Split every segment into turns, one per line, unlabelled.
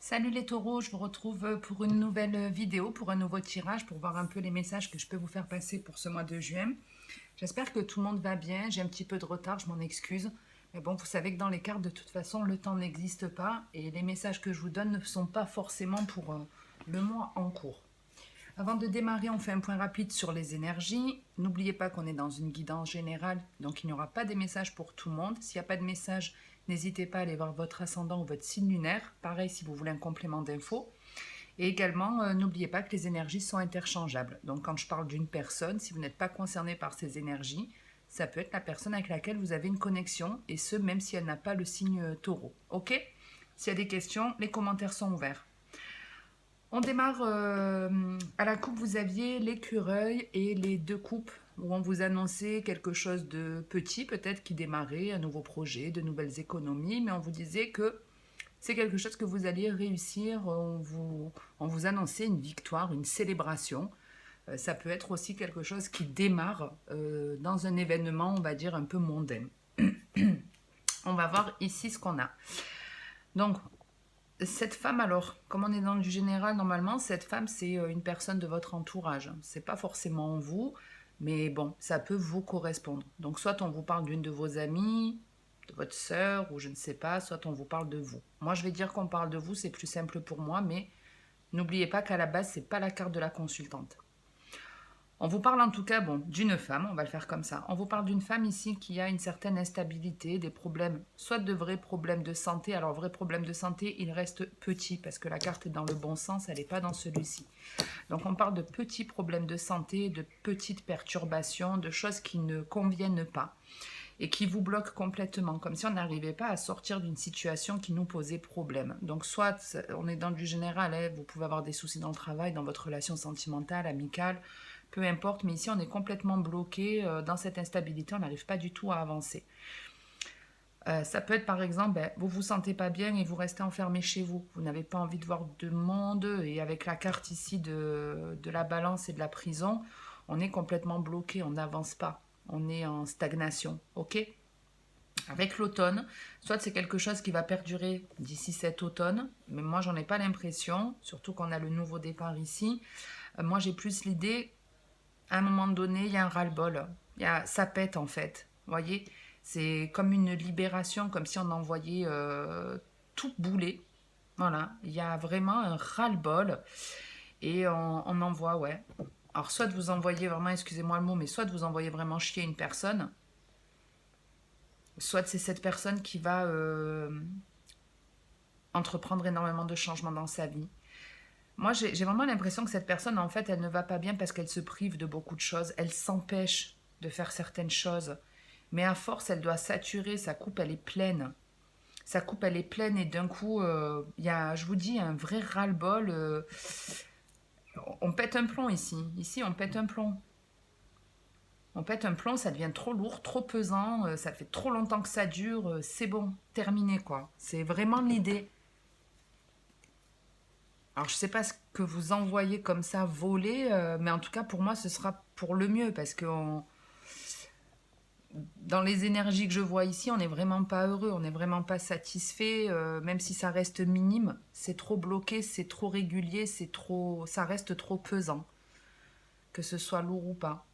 Salut les taureaux, je vous retrouve pour une nouvelle vidéo, pour un nouveau tirage, pour voir un peu les messages que je peux vous faire passer pour ce mois de juin. J'espère que tout le monde va bien, j'ai un petit peu de retard, je m'en excuse. Mais bon, vous savez que dans les cartes, de toute façon, le temps n'existe pas et les messages que je vous donne ne sont pas forcément pour le mois en cours. Avant de démarrer, on fait un point rapide sur les énergies. N'oubliez pas qu'on est dans une guidance générale, donc il n'y aura pas de messages pour tout le monde. S'il n'y a pas de message, n'hésitez pas à aller voir votre ascendant ou votre signe lunaire. Pareil si vous voulez un complément d'infos. Et également, n'oubliez pas que les énergies sont interchangeables. Donc quand je parle d'une personne, si vous n'êtes pas concerné par ces énergies, ça peut être la personne avec laquelle vous avez une connexion, et ce, même si elle n'a pas le signe taureau. Ok? S'il y a des questions, les commentaires sont ouverts. On démarre à la coupe, vous aviez l'écureuil et les deux coupes où on vous annonçait quelque chose de petit, peut-être qui démarrait, un nouveau projet, de nouvelles économies, mais on vous disait que c'est quelque chose que vous alliez réussir, on vous annonçait une victoire, une célébration. Ça peut être aussi quelque chose qui démarre dans un événement, on va dire, un peu mondain. On va voir ici ce qu'on a. Donc, cette femme, alors, comme on est dans du général, normalement, cette femme, c'est une personne de votre entourage. C'est pas forcément vous, mais bon, ça peut vous correspondre. Donc, soit on vous parle d'une de vos amies, de votre sœur, ou je ne sais pas, soit on vous parle de vous. Moi, je vais dire qu'on parle de vous, c'est plus simple pour moi, mais n'oubliez pas qu'à la base, c'est pas la carte de la consultante. On vous parle en tout cas d'une femme, on va le faire comme ça. On vous parle d'une femme ici qui a une certaine instabilité, des problèmes, soit de vrais problèmes de santé. Alors, vrais problèmes de santé, il reste petit parce que la carte est dans le bon sens, elle n'est pas dans celui-ci. Donc, on parle de petits problèmes de santé, de petites perturbations, de choses qui ne conviennent pas et qui vous bloquent complètement, comme si on n'arrivait pas à sortir d'une situation qui nous posait problème. Donc, soit on est dans du général, hein, vous pouvez avoir des soucis dans le travail, dans votre relation sentimentale, amicale, peu importe, mais ici on est complètement bloqué dans cette instabilité, on n'arrive pas du tout à avancer. Ça peut être par exemple, vous vous sentez pas bien et vous restez enfermé chez vous, vous n'avez pas envie de voir de monde, et avec la carte ici de la balance et de la prison, on est complètement bloqué, on n'avance pas, on est en stagnation, ok? Avec l'automne, soit c'est quelque chose qui va perdurer d'ici cet automne, mais moi j'en ai pas l'impression, surtout qu'on a le nouveau départ ici. Moi j'ai plus l'idée, à un moment donné, il y a un ras-le-bol. Ça pète en fait. Vous voyez, c'est comme une libération, comme si on envoyait tout bouler. Voilà, il y a vraiment un ras-le-bol et on envoie, ouais. Alors, soit vous envoyez vraiment, excusez-moi le mot, mais soit vous envoyez vraiment chier une personne, soit c'est cette personne qui va entreprendre énormément de changements dans sa vie. Moi, j'ai vraiment l'impression que cette personne, en fait, elle ne va pas bien parce qu'elle se prive de beaucoup de choses. Elle s'empêche de faire certaines choses. Mais à force, elle doit saturer. Sa coupe, elle est pleine. Sa coupe, elle est pleine et d'un coup, il y a, je vous dis, un vrai ras-le-bol. On pète un plomb ici. Ici, on pète un plomb. On pète un plomb, ça devient trop lourd, trop pesant. Ça fait trop longtemps que ça dure. C'est bon, terminé, quoi. C'est vraiment l'idée. Alors, je ne sais pas ce que vous envoyez comme ça voler, mais en tout cas, pour moi, ce sera pour le mieux, parce que dans les énergies que je vois ici, on n'est vraiment pas heureux, on n'est vraiment pas satisfait, même si ça reste minime, c'est trop bloqué, c'est trop régulier, ça reste trop pesant, que ce soit lourd ou pas.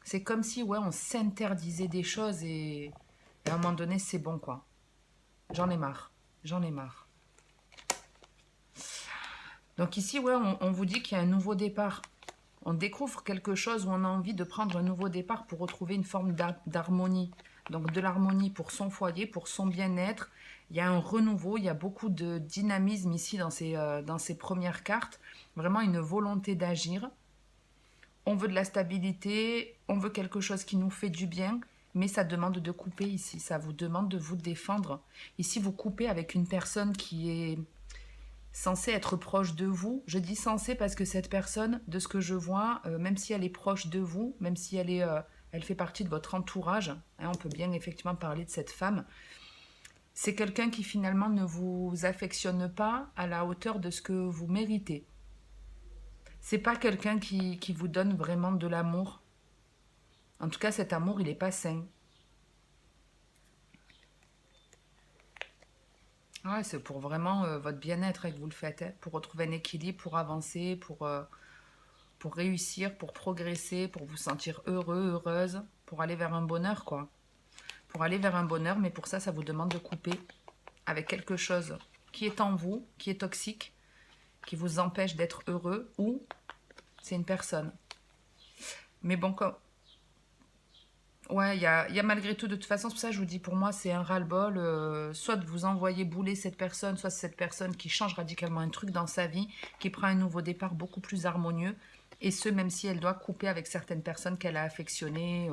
C'est comme si, ouais, on s'interdisait des choses et à un moment donné, c'est bon, quoi. J'en ai marre, j'en ai marre. Donc ici, ouais, on vous dit qu'il y a un nouveau départ. On découvre quelque chose où on a envie de prendre un nouveau départ pour retrouver une forme d'harmonie. Donc de l'harmonie pour son foyer, pour son bien-être. Il y a un renouveau, il y a beaucoup de dynamisme ici dans ces premières cartes. Vraiment une volonté d'agir. On veut de la stabilité, on veut quelque chose qui nous fait du bien, mais ça demande de couper ici. Ça vous demande de vous défendre. Ici, vous coupez avec une personne qui est censée être proche de vous. Je dis censée parce que cette personne, de ce que je vois, même si elle est proche de vous, même si elle fait partie de votre entourage, hein, on peut bien effectivement parler de cette femme, c'est quelqu'un qui finalement ne vous affectionne pas à la hauteur de ce que vous méritez. C'est pas quelqu'un qui vous donne vraiment de l'amour. En tout cas, cet amour, il n'est pas sain. Ouais, c'est pour vraiment votre bien-être que vous le faites, hein, pour retrouver un équilibre, pour avancer, pour réussir, pour progresser, pour vous sentir heureux, heureuse, pour aller vers un bonheur, quoi. Pour aller vers un bonheur, mais pour ça, ça vous demande de couper avec quelque chose qui est en vous, qui est toxique, qui vous empêche d'être heureux, ou c'est une personne. Mais bon, comme, ouais, il y a malgré tout, de toute façon, c'est pour ça que je vous dis, pour moi, c'est un ras-le-bol. Soit de vous envoyer bouler cette personne, soit c'est cette personne qui change radicalement un truc dans sa vie, qui prend un nouveau départ beaucoup plus harmonieux. Et ce, même si elle doit couper avec certaines personnes qu'elle a affectionnées,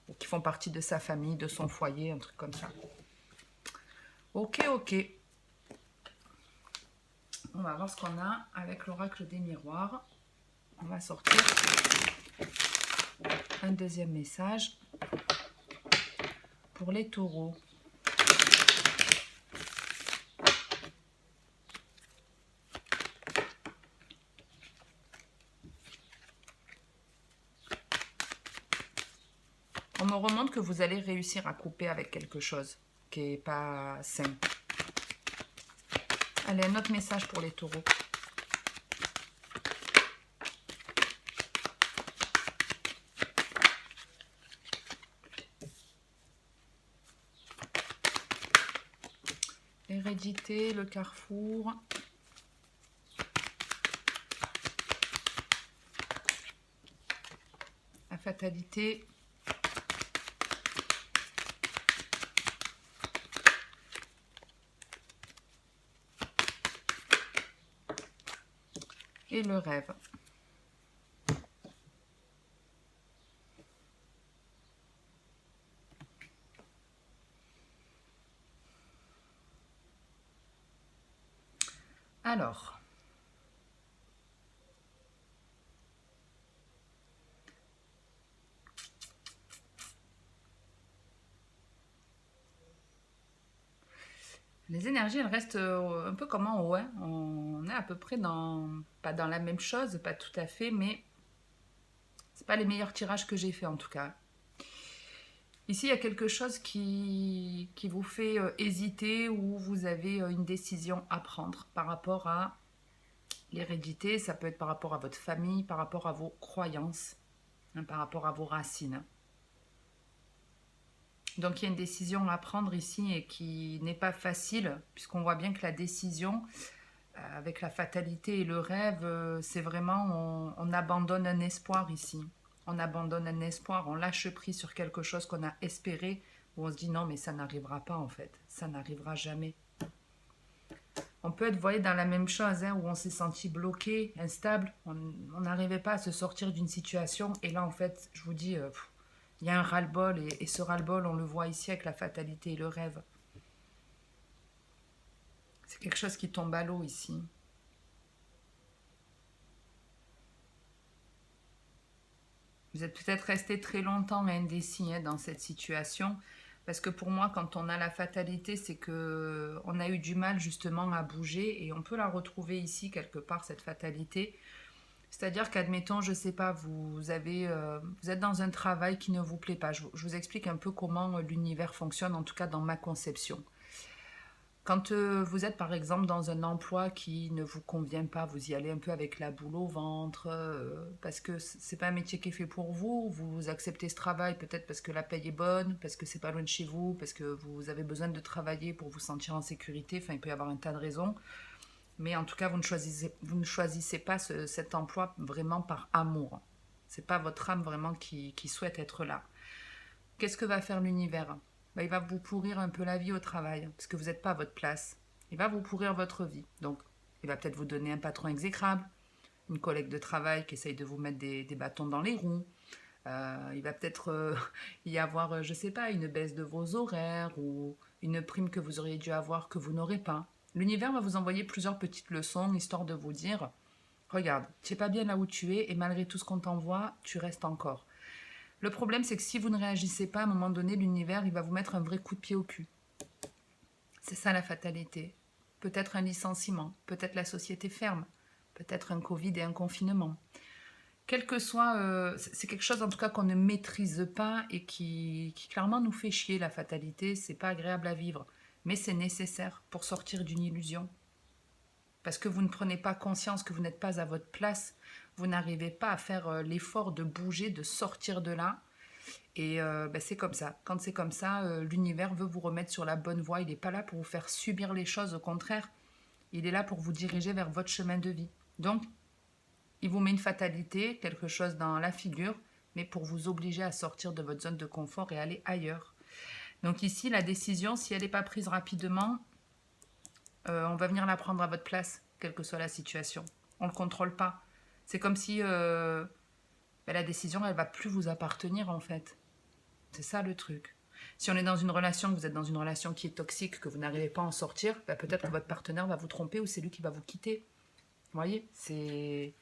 ou qui font partie de sa famille, de son foyer, un truc comme ça. Ok, ok. On va voir ce qu'on a avec l'oracle des miroirs. On va sortir un deuxième message pour les taureaux. On me remonte que vous allez réussir à couper avec quelque chose qui n'est pas sain. Allez, un autre message pour les taureaux. Hérédité, le carrefour. La fatalité. Et le rêve. Alors, les énergies, elles restent un peu comme en haut. Hein. On est à peu près pas dans la même chose, pas tout à fait, mais c'est pas les meilleurs tirages que j'ai fait en tout cas. Ici, il y a quelque chose qui vous fait hésiter ou vous avez une décision à prendre par rapport à l'hérédité. Ça peut être par rapport à votre famille, par rapport à vos croyances, hein, par rapport à vos racines. Donc il y a une décision à prendre ici et qui n'est pas facile, puisqu'on voit bien que la décision, avec la fatalité et le rêve, c'est vraiment, on abandonne un espoir ici. On abandonne un espoir, on lâche prise sur quelque chose qu'on a espéré, où on se dit non mais ça n'arrivera pas en fait, ça n'arrivera jamais. On peut être, vous voyez, dans la même chose, hein, où on s'est senti bloqué, instable, on n'arrivait pas à se sortir d'une situation, et là en fait, je vous dis, il y a un ras-le-bol, et ce ras-le-bol, on le voit ici avec la fatalité et le rêve. C'est quelque chose qui tombe à l'eau ici. Vous êtes peut-être resté très longtemps indécis, hein, dans cette situation, parce que pour moi, quand on a la fatalité, c'est que on a eu du mal justement à bouger, et on peut la retrouver ici quelque part, cette fatalité. C'est-à-dire qu'admettons, je ne sais pas, vous êtes dans un travail qui ne vous plaît pas. Je vous explique un peu comment l'univers fonctionne, en tout cas dans ma conception. Quand vous êtes par exemple dans un emploi qui ne vous convient pas, vous y allez un peu avec la boule au ventre, parce que c'est pas un métier qui est fait pour vous, vous acceptez ce travail peut-être parce que la paye est bonne, parce que c'est pas loin de chez vous, parce que vous avez besoin de travailler pour vous sentir en sécurité, enfin il peut y avoir un tas de raisons. Mais en tout cas, vous ne choisissez pas cet emploi vraiment par amour. C'est pas votre âme vraiment qui souhaite être là. Qu'est-ce que va faire l'univers? Ben, il va vous pourrir un peu la vie au travail, parce que vous n'êtes pas à votre place. Il va vous pourrir votre vie. Donc, il va peut-être vous donner un patron exécrable, une collègue de travail qui essaye de vous mettre des bâtons dans les roues. Il va peut-être y avoir, je ne sais pas, une baisse de vos horaires ou une prime que vous auriez dû avoir que vous n'aurez pas. L'univers va vous envoyer plusieurs petites leçons, histoire de vous dire, regarde, tu n'es pas bien là où tu es et malgré tout ce qu'on t'envoie, tu restes encore. Le problème, c'est que si vous ne réagissez pas, à un moment donné, l'univers, il va vous mettre un vrai coup de pied au cul. C'est ça la fatalité. Peut-être un licenciement, peut-être la société ferme, peut-être un Covid et un confinement. Quel que soit, c'est quelque chose en tout cas qu'on ne maîtrise pas et qui clairement nous fait chier, la fatalité, c'est pas agréable à vivre. Mais c'est nécessaire pour sortir d'une illusion. Parce que vous ne prenez pas conscience que vous n'êtes pas à votre place. Vous n'arrivez pas à faire l'effort de bouger, de sortir de là. Et c'est comme ça. Quand c'est comme ça, l'univers veut vous remettre sur la bonne voie. Il n'est pas là pour vous faire subir les choses, au contraire. Il est là pour vous diriger vers votre chemin de vie. Donc, il vous met une fatalité, quelque chose dans la figure, mais pour vous obliger à sortir de votre zone de confort et aller ailleurs. Donc ici, la décision, si elle n'est pas prise rapidement, on va venir la prendre à votre place, quelle que soit la situation. On ne le contrôle pas. C'est comme si la décision, elle ne va plus vous appartenir en fait. C'est ça le truc. Si on est dans une relation, que vous êtes dans une relation qui est toxique, que vous n'arrivez pas à en sortir, peut-être que votre partenaire va vous tromper ou c'est lui qui va vous quitter. Vous voyez, c'est...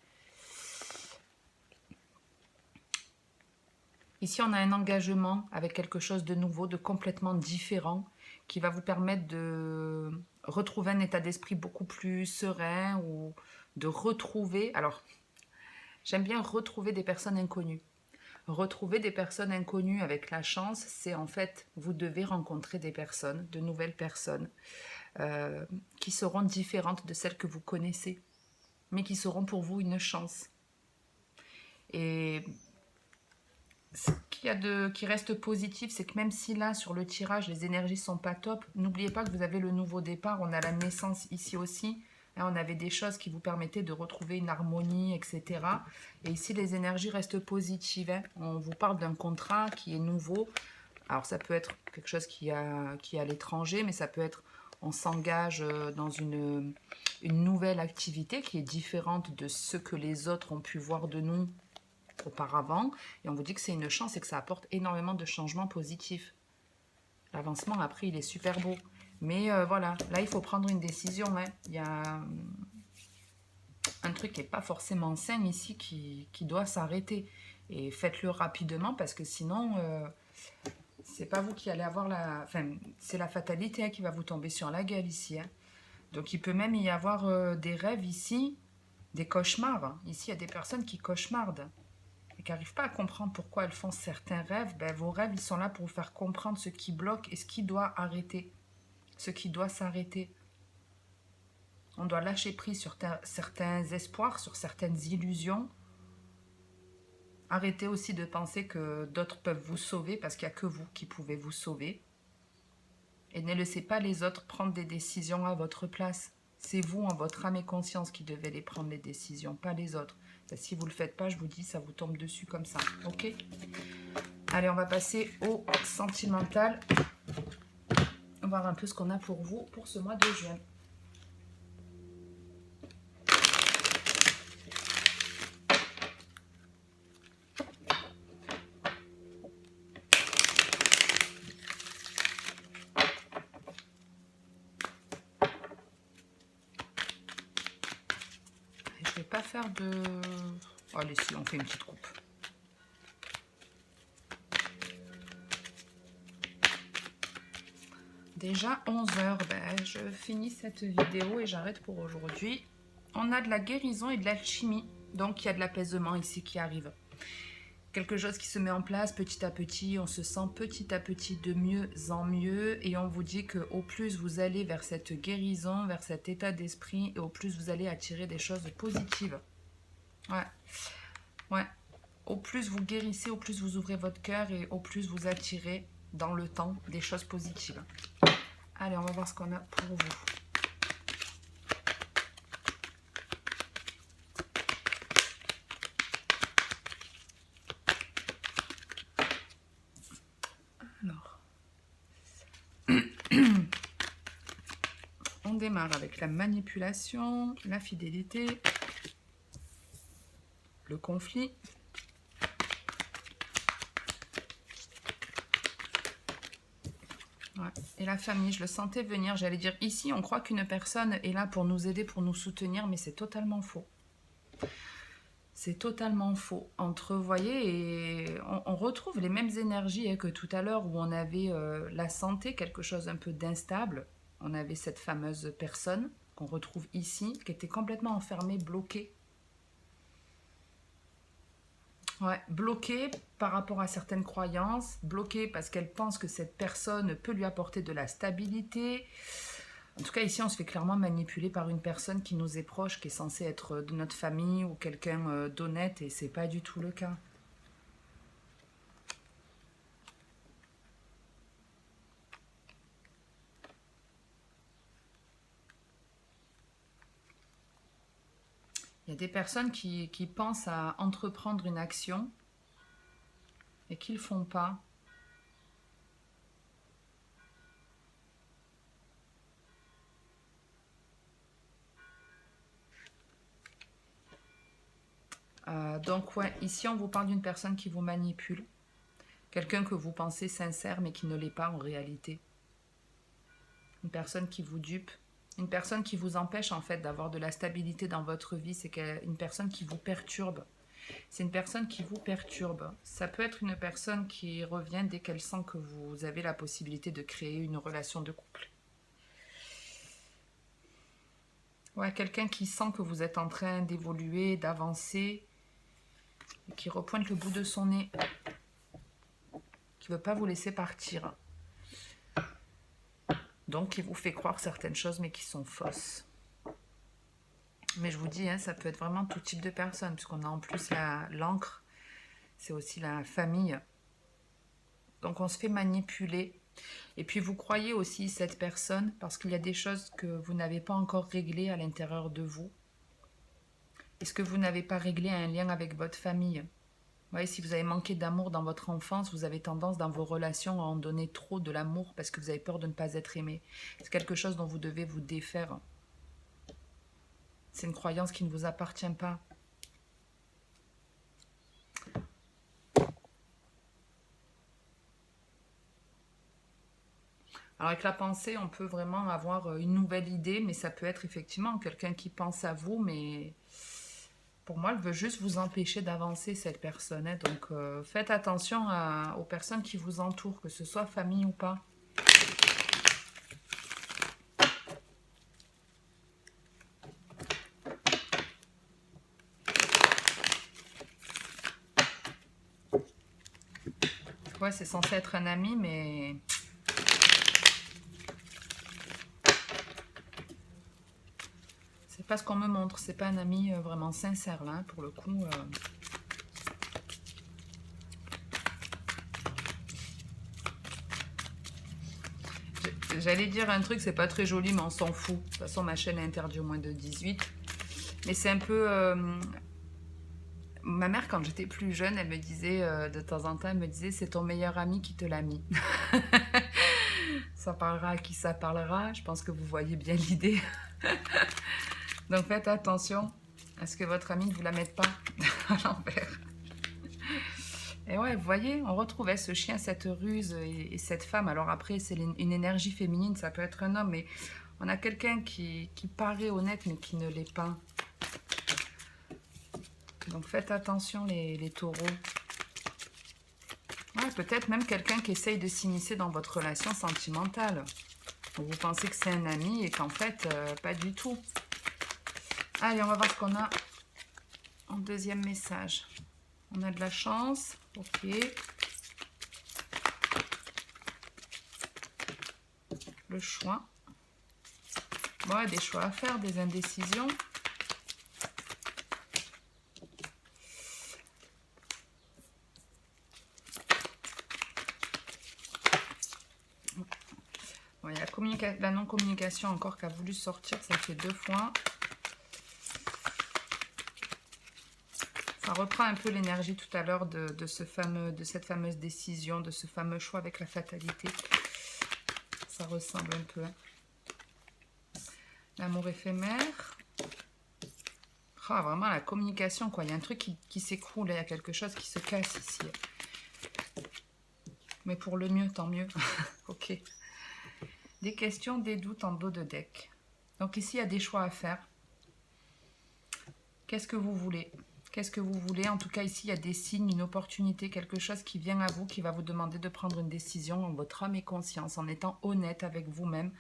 Ici, on a un engagement avec quelque chose de nouveau, de complètement différent, qui va vous permettre de retrouver un état d'esprit beaucoup plus serein ou de retrouver... Alors, j'aime bien retrouver des personnes inconnues. Retrouver des personnes inconnues avec la chance, c'est en fait, vous devez rencontrer des personnes, de nouvelles personnes, qui seront différentes de celles que vous connaissez, mais qui seront pour vous une chance. Et ce qui reste positif, c'est que même si là, sur le tirage, les énergies ne sont pas top, n'oubliez pas que vous avez le nouveau départ, on a la naissance ici aussi, on avait des choses qui vous permettaient de retrouver une harmonie, etc. Et ici, les énergies restent positives. On vous parle d'un contrat qui est nouveau. Alors, ça peut être quelque chose qui est à l'étranger, mais ça peut être, on s'engage dans une nouvelle activité qui est différente de ce que les autres ont pu voir de nous auparavant. Et on vous dit que c'est une chance et que ça apporte énormément de changements positifs. L'avancement, après, il est super beau. Mais voilà, là, il faut prendre une décision. Il y a un truc qui n'est pas forcément sain ici qui doit s'arrêter. Et faites-le rapidement parce que sinon, c'est pas vous qui allez avoir la... Enfin, c'est la fatalité qui va vous tomber sur la gueule ici. Donc, il peut même y avoir des rêves ici, des cauchemars. Ici, il y a des personnes qui cauchemardent et qui n'arrivent pas à comprendre pourquoi elles font certains rêves. Vos rêves, ils sont là pour vous faire comprendre ce qui bloque et ce qui doit arrêter. Ce qui doit s'arrêter. On doit lâcher prise sur certains espoirs, sur certaines illusions. Arrêtez aussi de penser que d'autres peuvent vous sauver parce qu'il n'y a que vous qui pouvez vous sauver. Et ne laissez pas les autres prendre des décisions à votre place. C'est vous, en votre âme et conscience, qui devez les prendre les décisions, pas les autres. Si vous ne le faites pas, je vous dis, ça vous tombe dessus comme ça. Ok? Allez, on va passer au sentimental. On va voir un peu ce qu'on a pour vous pour ce mois de juin. Je vais pas faire de... Oh, allez, si, on fait une petite coupe. Déjà 11 h, je finis cette vidéo et j'arrête pour aujourd'hui. On a de la guérison et de l'alchimie, donc il y a de l'apaisement ici qui arrive. Quelque chose qui se met en place petit à petit, on se sent petit à petit de mieux en mieux et on vous dit que au plus vous allez vers cette guérison, vers cet état d'esprit et au plus vous allez attirer des choses positives. Ouais. Au plus vous guérissez, au plus vous ouvrez votre cœur et au plus vous attirez dans le temps des choses positives. Allez, on va voir ce qu'on a pour vous. Alors, on démarre avec la manipulation, la fidélité, le conflit. Ouais. Et la famille, je le sentais venir, j'allais dire ici, on croit qu'une personne est là pour nous aider, pour nous soutenir, mais c'est totalement faux. C'est totalement faux. Entre, vous voyez, et on retrouve les mêmes énergies que tout à l'heure où on avait la santé, quelque chose un peu d'instable. On avait cette fameuse personne qu'on retrouve ici, qui était complètement enfermée, bloquée. Ouais, bloquée par rapport à certaines croyances, bloquée parce qu'elle pense que cette personne peut lui apporter de la stabilité. En tout cas, ici, on se fait clairement manipuler par une personne qui nous est proche, qui est censée être de notre famille ou quelqu'un d'honnête, et c'est pas du tout le cas. Il y a des personnes qui pensent à entreprendre une action et qui ne le font pas. Donc ouais, ici on vous parle d'une personne qui vous manipule. Quelqu'un que vous pensez sincère mais qui ne l'est pas en réalité. Une personne qui vous dupe. Une personne qui vous empêche en fait d'avoir de la stabilité dans votre vie. C'est une personne qui vous perturbe. C'est une personne qui vous perturbe. Ça peut être une personne qui revient dès qu'elle sent que vous avez la possibilité de créer une relation de couple. Ouais, quelqu'un qui sent que vous êtes en train d'évoluer, d'avancer, et qui repointe le bout de son nez, qui ne veut pas vous laisser partir. Donc, qui vous fait croire certaines choses, mais qui sont fausses. Mais je vous dis, hein, ça peut être vraiment tout type de personnes, puisqu'on a en plus l'encre, c'est aussi la famille. Donc, on se fait manipuler. Et puis, vous croyez aussi cette personne, parce qu'il y a des choses que vous n'avez pas encore réglées à l'intérieur de vous. Est-ce que vous n'avez pas réglé un lien avec votre famille ? Vous voyez, si vous avez manqué d'amour dans votre enfance, vous avez tendance dans vos relations à en donner trop de l'amour parce que vous avez peur de ne pas être aimé. C'est quelque chose dont vous devez vous défaire. C'est une croyance qui ne vous appartient pas. Alors avec la pensée, on peut vraiment avoir une nouvelle idée, mais ça peut être effectivement quelqu'un qui pense à vous, mais pour moi, elle veut juste vous empêcher d'avancer, cette personne. Hein. Donc faites attention aux personnes qui vous entourent, que ce soit famille ou pas. Ouais, c'est censé être un ami, mais c'est pas ce qu'on me montre. C'est pas un ami vraiment sincère, là, pour le coup. J'allais dire un truc, c'est pas très joli, mais on s'en fout. De toute façon, ma chaîne est interdite au moins de 18. Mais c'est un peu... Ma mère, quand j'étais plus jeune, elle me disait, de temps en temps, elle me disait, c'est ton meilleur ami qui te l'a mis. Ça parlera à qui ça parlera. Je pense que vous voyez bien l'idée. Donc faites attention à ce que votre ami ne vous la mette pas à l'envers. Et ouais, vous voyez, on retrouvait ce chien, cette ruse et cette femme. Alors après, c'est une énergie féminine, ça peut être un homme, mais on a quelqu'un qui paraît honnête, mais qui ne l'est pas. Donc faites attention les taureaux. Ouais, peut-être même quelqu'un qui essaye de s'immiscer dans votre relation sentimentale. Donc vous pensez que c'est un ami et qu'en fait, pas du tout. Allez, on va voir ce qu'on a en deuxième message. On a de la chance. Ok. Le choix. Bon, des choix à faire, des indécisions. Bon, il y a la non-communication encore qui a voulu sortir, ça fait 2 fois. Ça reprend un peu l'énergie tout à l'heure de cette fameuse décision, de ce fameux choix avec la fatalité. Ça ressemble un peu. Hein. L'amour éphémère. Ah, vraiment la communication, quoi. Il y a un truc qui s'écroule, il y a quelque chose qui se casse ici. Mais pour le mieux, tant mieux. Ok. Des questions, des doutes en dos de deck. Donc ici, il y a des choix à faire. Qu'est-ce que vous voulez ? Qu'est-ce que vous voulez? En tout cas, ici, il y a des signes, une opportunité, quelque chose qui vient à vous, qui va vous demander de prendre une décision en votre âme et conscience, en étant honnête avec vous-même,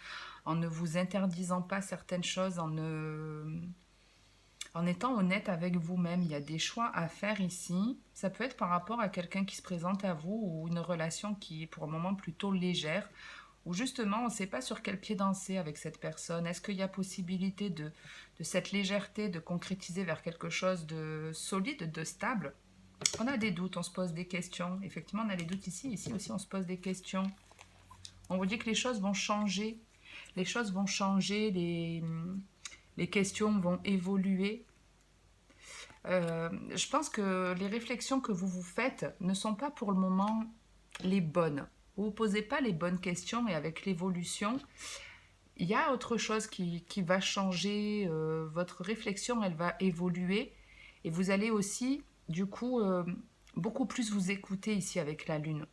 en ne vous interdisant pas certaines choses, en ne En étant honnête avec vous-même. Il y a des choix à faire ici. Ça peut être par rapport à quelqu'un qui se présente à vous ou une relation qui est pour un moment plutôt légère, ou justement on ne sait pas sur quel pied danser avec cette personne. Est-ce qu'il y a possibilité de cette légèreté de concrétiser vers quelque chose de solide, de stable? On a des doutes, on se pose des questions. Effectivement, on a les doutes ici. Ici aussi, on se pose des questions. On vous dit que les choses vont changer. Les choses vont changer, les questions vont évoluer. Je pense que les réflexions que vous vous faites ne sont pas pour le moment les bonnes. Vous ne vous posez pas les bonnes questions et avec l'évolution, il y a autre chose qui va changer. Votre réflexion, elle va évoluer et vous allez aussi, du coup, beaucoup plus vous écouter ici avec la lune.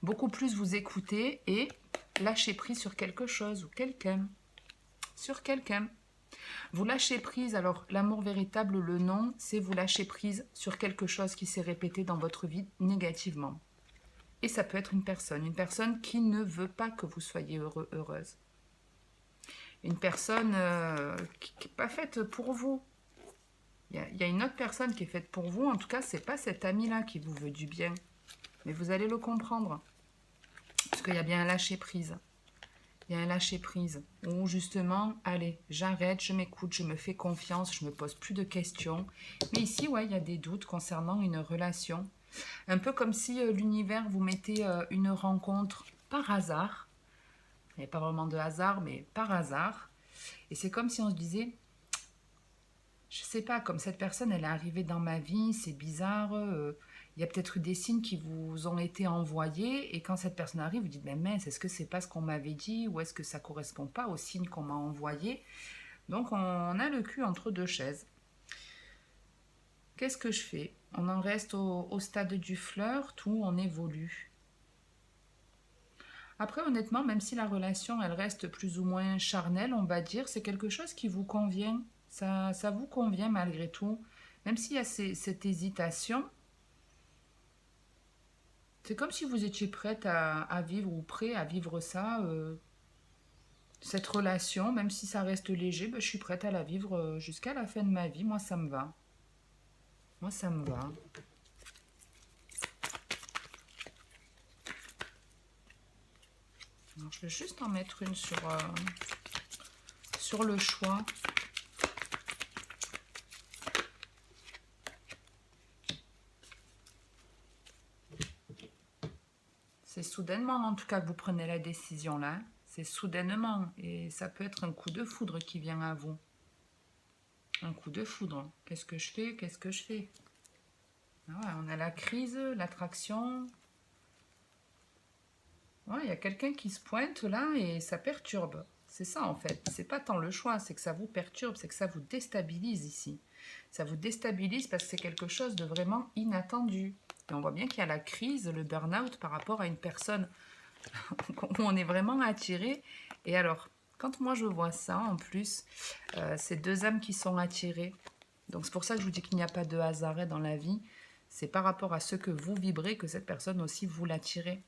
Beaucoup plus vous écouter et lâcher prise sur quelque chose ou quelqu'un. Sur quelqu'un. Vous lâchez prise, alors l'amour véritable, le nom, c'est vous lâcher prise sur quelque chose qui s'est répété dans votre vie négativement. Et ça peut être une personne qui ne veut pas que vous soyez heureux, heureuse. Une personne qui n'est pas faite pour vous. Il y a une autre personne qui est faite pour vous, en tout cas, c'est pas cet ami-là qui vous veut du bien. Mais vous allez le comprendre. Parce qu'il y a bien un lâcher prise. Il y a un lâcher prise où justement, allez, j'arrête, je m'écoute, je me fais confiance, je me pose plus de questions. Mais ici, ouais, il y a des doutes concernant une relation. Un peu comme si l'univers vous mettait une rencontre par hasard. Il n'y a pas vraiment de hasard, mais par hasard. Et c'est comme si on se disait, je sais pas, comme cette personne, elle est arrivée dans ma vie, c'est bizarre. Il y a peut-être eu des signes qui vous ont été envoyés. Et quand cette personne arrive, vous dites, mais mince, est-ce que c'est pas ce qu'on m'avait dit ou est-ce que ça correspond pas aux signes qu'on m'a envoyés? Donc on a le cul entre deux chaises. Qu'est-ce que je fais? On en reste au stade du flirt ou on évolue? Après, honnêtement, même si la relation, elle reste plus ou moins charnelle, on va dire, c'est quelque chose qui vous convient. Ça vous convient malgré tout. Même s'il y a cette hésitation, c'est comme si vous étiez prête à vivre ou prêt à vivre ça, cette relation, même si ça reste léger, ben, je suis prête à la vivre jusqu'à la fin de ma vie. Moi, ça me va. Moi, ça me va. Alors, je vais juste en mettre une sur le choix. C'est soudainement, en tout cas, que vous prenez la décision là. C'est soudainement. Et ça peut être un coup de foudre qui vient à vous. Un coup de foudre. Qu'est-ce que je fais? Qu'est-ce que je fais? Ah ouais, on a la crise, l'attraction. Ouais, il y a quelqu'un qui se pointe là et ça perturbe. C'est ça en fait. C'est pas tant le choix, c'est que ça vous perturbe, c'est que ça vous déstabilise ici. Ça vous déstabilise parce que c'est quelque chose de vraiment inattendu. Et on voit bien qu'il y a la crise, le burn-out par rapport à une personne où on est vraiment attiré. Et alors, quand moi je vois ça en plus, c'est deux âmes qui sont attirées. Donc c'est pour ça que je vous dis qu'il n'y a pas de hasard dans la vie. C'est par rapport à ce que vous vibrez que cette personne aussi vous l'attirez.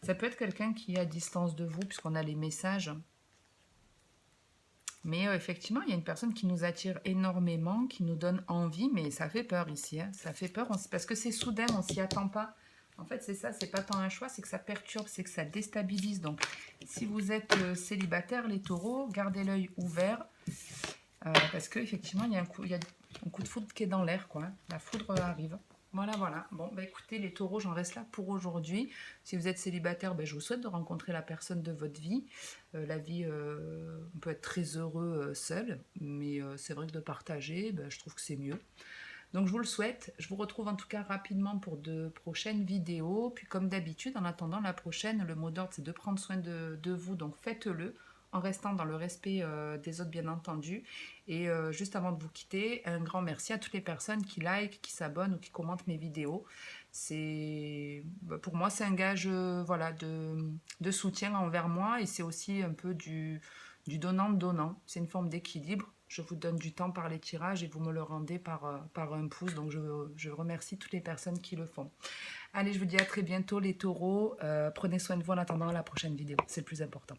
Ça peut être quelqu'un qui est à distance de vous, puisqu'on a les messages. Mais effectivement, il y a une personne qui nous attire énormément, qui nous donne envie, mais ça fait peur ici. Hein. Ça fait peur parce que c'est soudain, on s'y attend pas. En fait, c'est ça, c'est pas tant un choix, c'est que ça perturbe, c'est que ça déstabilise. Donc, si vous êtes célibataire, les taureaux, gardez l'œil ouvert. Parce qu'effectivement, il y a un coup de foudre qui est dans l'air, quoi. La foudre arrive. Voilà, voilà. Bon, bah écoutez, les taureaux, j'en reste là pour aujourd'hui. Si vous êtes célibataire, bah, je vous souhaite de rencontrer la personne de votre vie. La vie, on peut être très heureux seul, mais c'est vrai que de partager, bah, je trouve que c'est mieux. Donc je vous le souhaite. Je vous retrouve en tout cas rapidement pour de prochaines vidéos. Puis comme d'habitude, en attendant la prochaine, le mot d'ordre, c'est de prendre soin de vous. Donc faites-le en restant dans le respect des autres bien entendu. Et juste avant de vous quitter, un grand merci à toutes les personnes qui like, qui s'abonnent ou qui commentent mes vidéos. Pour moi, c'est un gage voilà, de soutien envers moi et c'est aussi un peu du donnant-donnant. C'est une forme d'équilibre. Je vous donne du temps par les tirages et vous me le rendez par un pouce. Donc je remercie toutes les personnes qui le font. Allez, je vous dis à très bientôt les taureaux. Prenez soin de vous en attendant la prochaine vidéo. C'est le plus important.